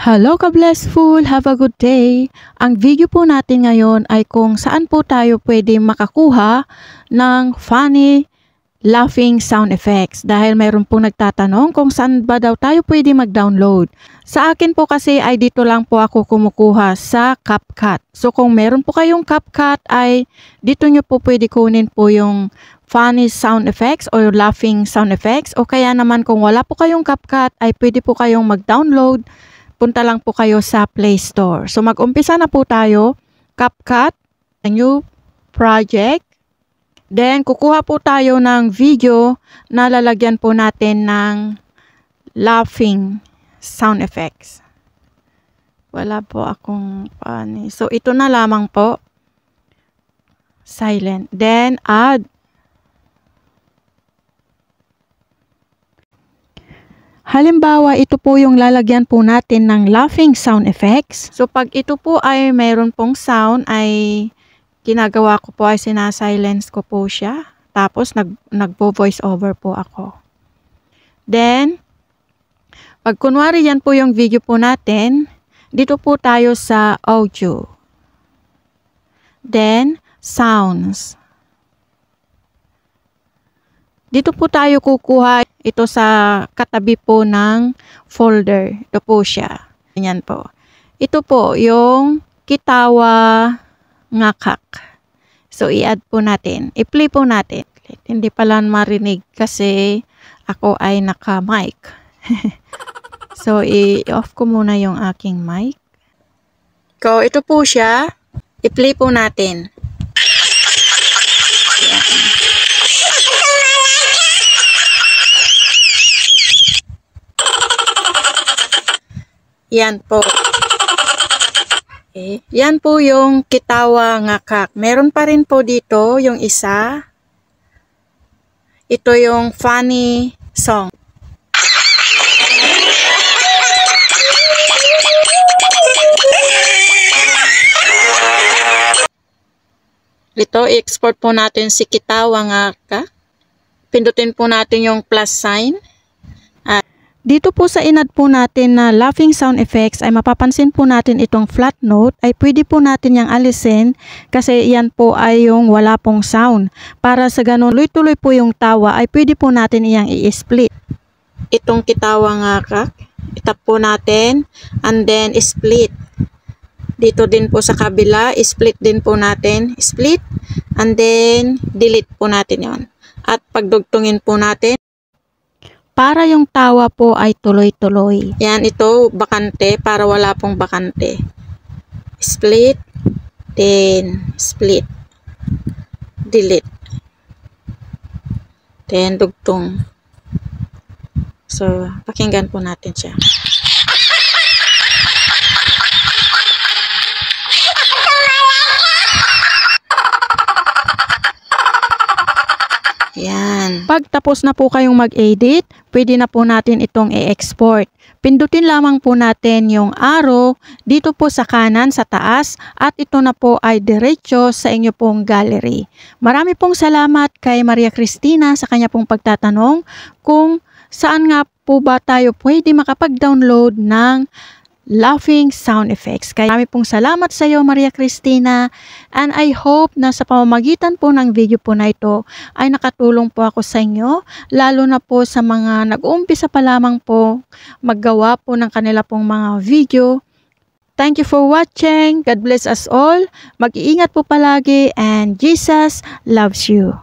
Hello ka-blessful! Have a good day! Ang video po natin ngayon ay kung saan po tayo pwede makakuha ng funny laughing sound effects. Dahil mayroon po nagtatanong kung saan ba daw tayo pwede mag-download. Sa akin po kasi ay dito lang po ako kumukuha sa CapCut. So kung meron po kayong CapCut ay dito nyo po pwede kunin po yung funny sound effects or laughing sound effects. O kaya naman kung wala po kayong CapCut ay pwede po kayong mag-download. Punta lang po kayo sa Play Store. So mag-umpisa na po tayo. CapCut, a new project. Then kukuha po tayo ng video na lalagyan po natin ng laughing sound effects. Wala po akong funny. So ito na lamang po. Silent. Then add. Halimbawa, ito po yung lalagyan po natin ng laughing sound effects. So, pag ito po ay mayroon pong sound, ay ginagawa ko po ay sinasilence ko po siya. Tapos, nagpo-voice over po ako. Then, pag kunwari yan po yung video po natin, dito po tayo sa audio. Then, sounds. Dito po tayo kukuha ito sa katabi po ng folder. Ito po siya. Ganyan po. Ito po yung Kitawa Ngakak. So, i-add po natin. I-play po natin. Hindi pala marinig kasi ako ay naka-mic. So, i-off ko muna yung aking mic. So, ito po siya. I-play po natin. Yan po. Okay. Yan po yung Kitawa Ngakak. Meron pa rin po dito yung isa. Ito yung funny song. Ito, i-export po natin si Kitawa Ngakak. Pindutin po natin yung plus sign. Dito po sa inad po natin na laughing sound effects ay mapapansin po natin itong flat note ay pwede po natin yang alisin kasi yan po ay yung wala pong sound. Para sa ganun tuloy-tuloy po yung tawa ay pwede po natin iyang i-split. Itong Kitawa Ngakak, itap po natin and then split. Dito din po sa kabila, split din po natin, split and then delete po natin yon. At pagdugtungin po natin para yung tawa po ay tuloy-tuloy. Yan, ito, bakante, para wala pong bakante. Split, then split, delete, then dugtong. So, pakinggan po natin siya. Yan. Pag tapos na po kayong mag-edit, pwede na po natin itong i-export. Pindutin lamang po natin yung arrow dito po sa kanan, sa taas, at ito na po ay diretso sa inyo pong gallery. Marami pong salamat kay Maria Cristina sa kanya pong pagtatanong kung saan nga po ba tayo pwede makapag-download ng laughing sound effects. Kaya kami pong salamat sa iyo, Maria Cristina, and I hope na sa pamamagitan po ng video po na ito ay nakatulong po ako sa inyo, lalo na po sa mga nag-uumpisa pa lamang po maggawa po ng kanila pong mga video. Thank you for watching. God bless us all. Mag-iingat po palagi and Jesus loves you.